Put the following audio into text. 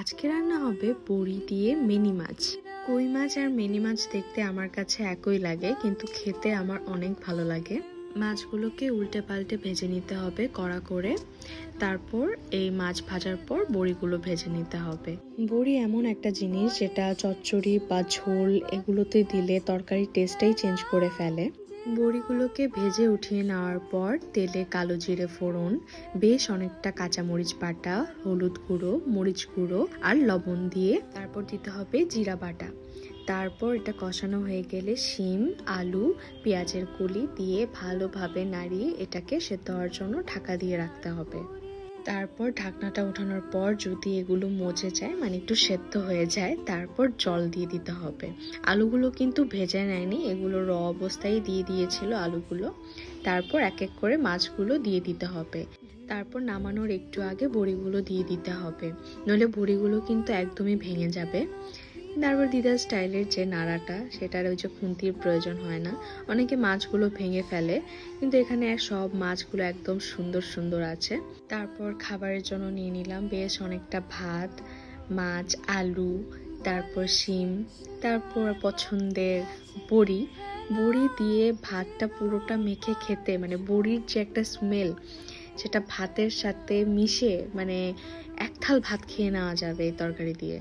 আজকে রান্না হবে বড়ি দিয়ে মিনি মাছ। কই মাছ আর মিনি মাছ দেখতে আমার কাছে একই লাগে, কিন্তু খেতে আমার অনেক ভালো লাগে। মাছগুলোকে উল্টে পাল্টে ভেজে নিতে হবে কড়া করে। তারপর এই মাছ ভাজার পর বড়িগুলো ভেজে নিতে হবে। বড়ি এমন একটা জিনিস যেটা চচ্চড়ি বা ঝোল এগুলোতে দিলে তরকারির টেস্টটাই চেঞ্জ করে ফেলে। বড়িগুলোকে ভেজে উঠিয়ে নেওয়ার পর তেলে কালো জিরে ফোড়ন, বেশ অনেকটা কাঁচামরিচ বাটা, হলুদ গুঁড়ো, মরিচ গুঁড়ো আর লবণ দিয়ে তারপর দিতে হবে জিরা বাটা। তারপর এটা কষানো হয়ে গেলে শিম, আলু, পেঁয়াজের কলি দিয়ে ভালোভাবে নাড়িয়ে এটাকে সেদ্ধ হওয়ার জন্য ঢাকা দিয়ে রাখতে হবে। তারপর ঢাকনাটা ওঠানোর পর যদি এগুলো মজে যায়, মানে একটু সেদ্ধ হয়ে যায়, তারপর জল দিয়ে দিতে হবে। আলুগুলো কিন্তু ভেজে নেয়নি, এগুলো র অবস্থায় দিয়ে দিয়েছিল আলুগুলো। তারপর এক এক করে মাছগুলো দিয়ে দিতে হবে। তারপর নামানোর একটু আগে বড়িগুলো দিয়ে দিতে হবে, নইলে বড়িগুলো কিন্তু একদমই ভেঙে যাবে। তারপর দিদার স্টাইলের যে নাড়াটা, সেটার ওই যে খুন্তির প্রয়োজন হয় না। অনেকে মাছগুলো ভেঙে ফেলে, কিন্তু এখানে সব মাছগুলো একদম সুন্দর সুন্দর আছে। তারপর খাবারের জন্য নিয়ে নিলাম বেশ অনেকটা ভাত, মাছ, আলু, তারপর শিম, তারপর পছন্দের বড়ি। বড়ি দিয়ে ভাতটা পুরোটা মেখে খেতে, মানে বড়ির যে একটা স্মেল, সেটা ভাতের সাথে মিশে, মানে এক থাল ভাত খেয়ে নেওয়া যাবে এই তরকারি দিয়ে।